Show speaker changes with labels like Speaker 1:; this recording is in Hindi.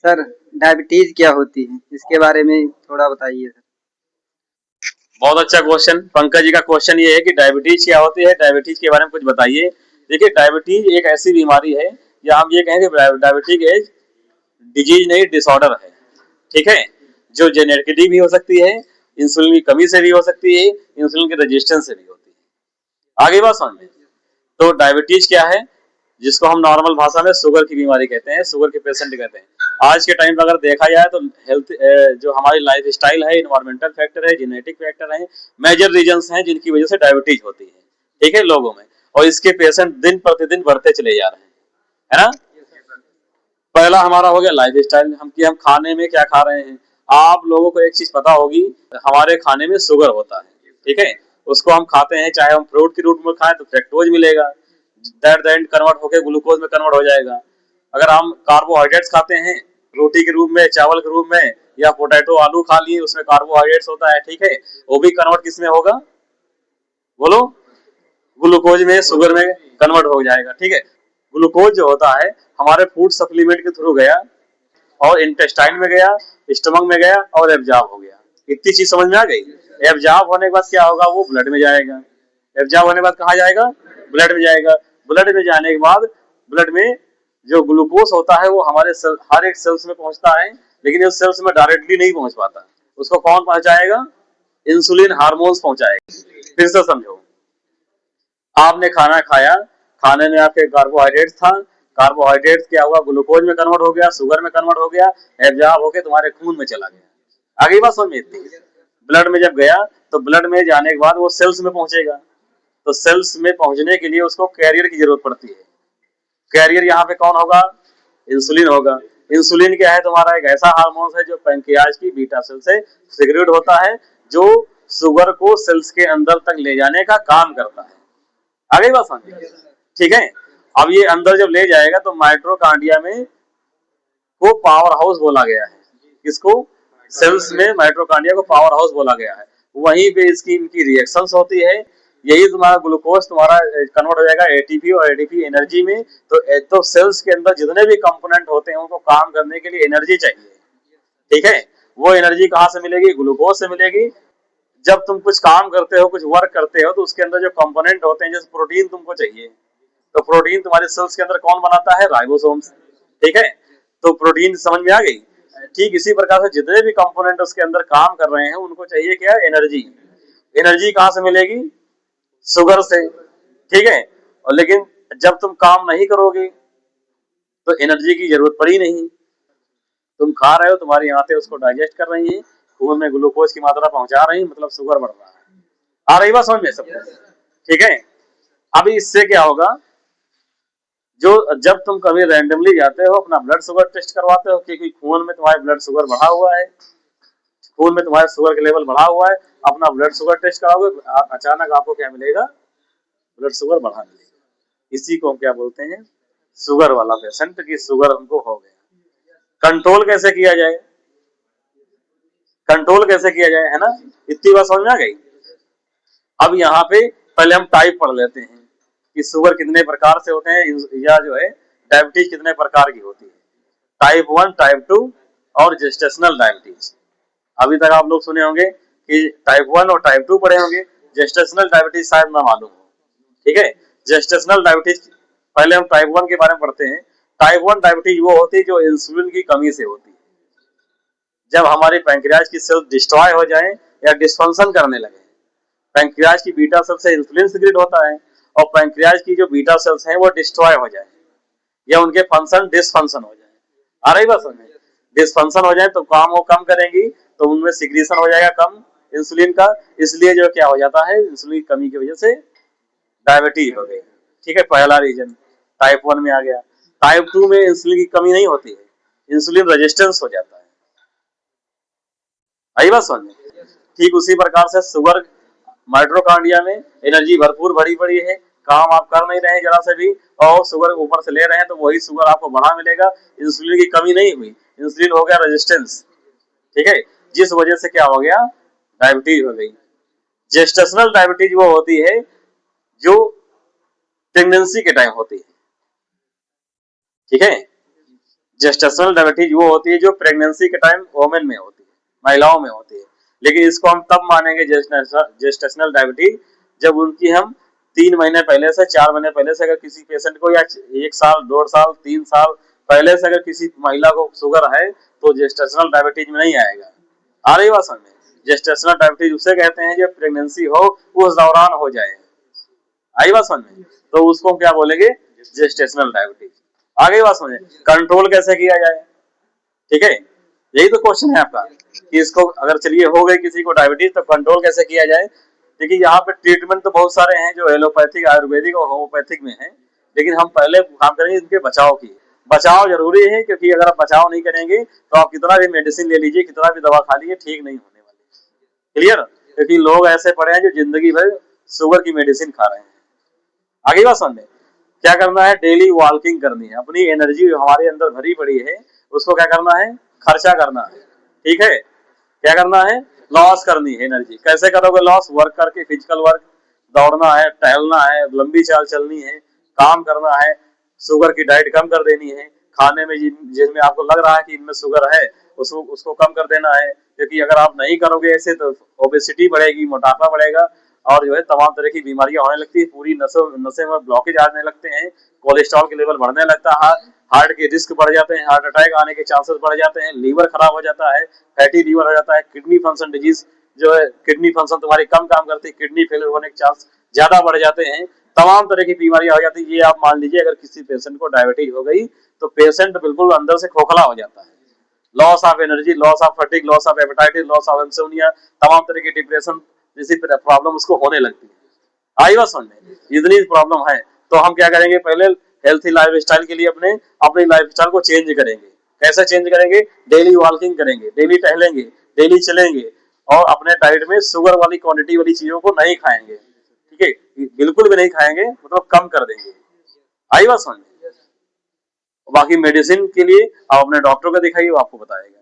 Speaker 1: सर, डायबिटीज क्या होती है? इसके बारे में थोड़ा बताइए सर।
Speaker 2: बहुत अच्छा क्वेश्चन। पंकज जी का क्वेश्चन ये है कि डायबिटीज क्या होती है, डायबिटीज के बारे में कुछ बताइए। देखिए, डायबिटीज एक ऐसी बीमारी है या हम ये कहें कि डायबिटीज एक डिजीज नहीं, डिसऑर्डर है। ठीक है, जो जेनेटिकली भी हो सकती है, इंसुलिन की कमी से भी हो सकती है, इंसुलिन के रेजिस्टेंस से भी होती है। आगे बात समझ में। तो डायबिटीज क्या है, जिसको हम नॉर्मल भाषा में शुगर की बीमारी कहते हैं, शुगर के पेशेंट कहते हैं। आज के टाइम पर अगर देखा जाए तो हेल्थ, जो हमारी लाइफ स्टाइल है, इन्वायरमेंटल फैक्टर है, जेनेटिक फैक्टर है, मेजर रीजंस हैं जिनकी वजह से डायबिटीज होती है। ठीक है, लोगों में। और इसके पेशेंट दिन प्रतिदिन बढ़ते चले जा रहे हैं, है ना। पहला हमारा हो गया लाइफ स्टाइल, हम खाने में क्या खा रहे हैं। आप लोगों को एक चीज पता होगी, हमारे खाने में शुगर होता है। ठीक है, उसको हम खाते हैं, चाहे हम फ्रूट के रूप में खाएं तो फ्रैक्टोज मिलेगा, दैट एंड कन्वर्ट होकर ग्लूकोज में कन्वर्ट हो जाएगा। अगर हम कार्बोहाइड्रेट्स खाते हैं रोटी के रूप में, चावल के रूप में, या पोटैटो आलू खा लिए, उसमें कार्बोहाइड्रेट्स होता है। ठीक है, वो भी कन्वर्ट किस में होगा, बोलो, ग्लूकोज में, शुगर में कन्वर्ट हो जाएगा। ठीक है, ग्लूकोज जो होता है हमारे फूड सप्लीमेंट के थ्रू गया और इंटेस्टाइन में गया, स्टमक में गया और एब्जॉर्ब हो गया। इतनी चीज समझ में आ गई। एब्जॉर्ब होने के बाद क्या होगा, वो ब्लड में जाएगा। एब्जॉर्ब होने के बाद कहाँ जाएगा, ब्लड में जाएगा। ब्लड में जाने के बाद ब्लड में जो ग्लूकोज होता है वो हमारे हर एक सेल्स में पहुंचता है, लेकिन उस सेल्स में डायरेक्टली नहीं पहुंच पाता। उसको कौन पहुंचाएगा, इंसुलिन हार्मोन्स पहुंचाएगा। फिर से समझो, आपने खाना खाया, खाने में आपके कार्बोहाइड्रेट था, कार्बोहाइड्रेट क्या हुआ, ग्लूकोज में कन्वर्ट हो गया, शुगर में कन्वर्ट हो गया, एब्जॉर्ब होकर तुम्हारे खून में चला गया। आगे बात समझ में इतनी। ब्लड में जब गया तो ब्लड में जाने के बाद वो सेल्स में पहुंचेगा। तो सेल्स में पहुंचने के लिए उसको कैरियर की जरूरत पड़ती है। कैरियर यहाँ पे कौन होगा, इंसुलिन होगा। इंसुलिन क्या है, तुम्हारा एक ऐसा हार्मोन है जो पैंक्रियाज की बीटा सेल से सिक्रेट होता है, जो शुगर को सेल्स के अंदर तक ले जाने का काम करता है। आगे बात समझिए। ठीक है, अब ये अंदर जब ले जाएगा तो माइट्रोकांडिया में को पावर हाउस बोला गया है। किसको, सेल्स में माइट्रोकांडिया को पावर हाउस बोला गया है। वहीं पे इसकी इनकी रिएक्शंस होती है। यही तुम्हारा ग्लूकोज तुम्हारा कन्वर्ट हो जाएगा एटीपी, और एटीपी एनर्जी में। तो सेल्स के अंदर जितने भी कंपोनेंट होते हैं उनको काम करने के लिए एनर्जी चाहिए। ठीक है, वो एनर्जी कहाँ से मिलेगी, ग्लूकोज से मिलेगी। जब तुम कुछ काम करते हो, कुछ वर्क करते हो, तो उसके अंदर जो कंपोनेंट होते हैं, जैसे प्रोटीन तुमको चाहिए, तो प्रोटीन तुम्हारे सेल्स के अंदर कौन बनाता है, राइबोसोम्स। ठीक है, तो प्रोटीन समझ में आ गई। ठीक इसी प्रकार से जितने भी कंपोनेंट उसके अंदर काम कर रहे हैं उनको चाहिए क्या, एनर्जी। एनर्जी कहाँ से मिलेगी, शुगर से। ठीक है, और लेकिन जब तुम काम नहीं करोगे तो एनर्जी की जरूरत पड़ी नहीं। तुम खा रहे हो, तुम्हारी आंतें उसको डाइजेस्ट कर रही हैं, खून में ग्लूकोज की मात्रा पहुंचा रही, मतलब शुगर बढ़ रहा है। आ रही बात समझ में सबको। ठीक है, अभी इससे क्या होगा, जो जब तुम कभी रैंडमली जाते हो अपना ब्लड शुगर टेस्ट करवाते हो, क्योंकि खून में तुम्हारे ब्लड शुगर बढ़ा हुआ है, खून में तुम्हारे शुगर के लेवल बढ़ा हुआ है, अपना ब्लड शुगर टेस्ट कराओगे, अचानक आपको क्या मिलेगा, ब्लड शुगर बढ़ा मिलेगा। इसी को हम क्या बोलते हैं, शुगर वाला पेशेंट की शुगर उनको हो गया। कंट्रोल कैसे किया जाए, कंट्रोल कैसे किया जाए, है ना। इतनी बात समझ में आ गई। अब यहाँ पे पहले हम टाइप पढ़ लेते हैं कि शुगर कितने प्रकार से होते हैं, या जो है डायबिटीज कितने प्रकार की होती है। टाइप 1, टाइप 2 और जेस्टेशनल डायबिटीज। अभी तक आप लोग सुने होंगे कि टाइप 1 और टाइप 2 पढ़े होंगे, जेस्टेशनल डायबिटीज शायद ना मालूम हो। ठीक है, जेस्टेशनल डायबिटीज, पहले हम टाइप 1 के बारे में पढ़ते हैं। टाइप 1 डायबिटीज वो होती है जो इंसुलिन की कमी से होती है। जब हमारी पैंक्रियाज की सेल डिस्ट्रॉय हो जाए या डिस्फंक्शन करने लगे। पैंक्रियाज की बीटा सेल से इंसुलिन सिक्रेट होता है, और पैंक्रियाज की जो बीटा सेल्स हैं वो डिस्ट्रॉय हो जाए या उनके फंक्शन डिसफंक्शन हो जाए। आ रही बात समझ में, डिसफंक्शन हो जाए तो काम वो कम करेंगी, तो उनमें सिक्रीशन हो जाएगा कम इंसुलिन का। इसलिए जो क्या हो जाता है, इंसुलिन की कमी की वजह से डायबिटीज हो गई। ठीक है, पहला रीजन टाइप 1 में आ गया। टाइप 2 में इंसुलिन की कमी नहीं होती है, इंसुलिन रेजिस्टेंस हो जाता है। आई बात समझ में। ठीक उसी प्रकार से शुगर, माइट्रोकांडिया में एनर्जी भरपूर भरी पड़ी है, काम आप कर नहीं रहे जरा से भी, और शुगर ऊपर से ले रहे हैं तो वही शुगर आपको बढ़ा मिलेगा। इंसुलिन की कमी नहीं हुई, इंसुलिन हो गया रेजिस्टेंस। ठीक है, जिस वजह से क्या हो गया, डायबिटीज हो गई। जेस्टेशनल डायबिटीज वो होती है जो प्रेगनेंसी के टाइम होती है। ठीक है, जेस्टेशनल डायबिटीज वो होती है जो प्रेगनेंसी के टाइम वोमेन में होती है, महिलाओं में होती है, लेकिन इसको हम तब मानेंगे जेस्टेशनल डायबिटीज जब उनकी हम 3 महीने पहले से 4 महीने पहले से अगर किसी पेशेंट को या 1 साल 2 साल 3 साल पहले से अगर किसी महिला को शुगर है तो जेस्टेशनल डायबिटीज में नहीं आएगा। आ रही बात समझ में? जेस्टेशनल डायबिटीज उसे कहते हैं जब प्रेगनेंसी हो उस दौरान हो जाए। आई बात समझ में? तो उसको क्या बोलेंगे? Gestational diabetes. आ गई बात समझ? कंट्रोल कैसे किया जाए? ठीक है, यही तो क्वेश्चन है आपका कि इसको अगर चलिए हो गई किसी को डायबिटीज तो कंट्रोल कैसे किया जाए। देखिए यहाँ पे ट्रीटमेंट तो बहुत सारे हैं जो एलोपैथिक, आयुर्वेदिक और होम्योपैथिक में है, लेकिन हम पहले काम करेंगे इनके बचाव की। बचाव जरूरी है क्योंकि अगर आप बचाव नहीं करेंगे तो आप कितना भी मेडिसिन ले लीजिए, कितना भी दवा खा लीजिए, ठीक नहीं होने वाली। क्लियर? क्योंकि लोग ऐसे पड़े हैं जो जिंदगी भर शुगर की मेडिसिन खा रहे हैं। आगे बात समझ में? क्या करना है? डेली वॉकिंग करनी है, अपनी एनर्जी हमारे अंदर भरी पड़ी है उसको क्या करना है? खर्चा करना है। ठीक है, क्या करना है? लॉस करनी है एनर्जी। कैसे करोगे लॉस? वर्क करके, फिजिकल वर्क, दौड़ना है, टहलना है, लंबी चाल चलनी है, काम करना है, शुगर की डाइट कम कर देनी है, खाने में जिनमें आपको लग रहा है कि इनमें शुगर है उसको कम कर देना है, क्योंकि अगर आप नहीं करोगे ऐसे तो ओबेसिटी बढ़ेगी, मोटापा बढ़ेगा और जो है तमाम तरह की बीमारियां होने लगती है, पूरी नसों में ब्लॉकेज आने लगते हैं, कोलेस्ट्रॉल के लेवल बढ़ने लगता है, हार्ट के रिस्क बढ़ जाते हैं, हार्ट अटैक आने के चांसेस बढ़ जाते हैं, लीवर खराब हो जाता है, फैटी लीवर हो जाता है, किडनी फंक्शन डिजीज जो है, किडनी फंक्शन तुम्हारी कम काम करती है, किडनी फेलियर होने के चांस ज्यादा बढ़ जाते हैं, तमाम तरह की बीमारियां हो जाती है। ये आप मान लीजिए अगर किसी पेशेंट को डायबिटीज हो गई तो पेशेंट बिल्कुल अंदर से खोखला हो जाता है, loss of energy, loss of fatigue, loss of hepatitis, loss of insomnia, तमाम तरह की डिप्रेशन जैसी प्रॉब्लम उसको होने लगती है। आई बात समझ में? इतनी प्रॉब्लम है तो हम क्या करेंगे? पहले हेल्थी लाइफ स्टाइल के लिए अपनी लाइफ स्टाइल को चेंज करेंगे। कैसे चेंज करेंगे? डेली वॉकिंग करेंगे, डेली टहलेंगे, डेली चलेंगे और अपने डाइट में शुगर वाली क्वांटिटी वाली चीजों को नहीं खाएंगे। ठीक है, बिल्कुल भी नहीं खाएंगे, मतलब कम कर देंगे। आई बात समझ में? बाकी मेडिसिन के लिए आप अपने डॉक्टर को दिखाइए, वो आपको बताएगा।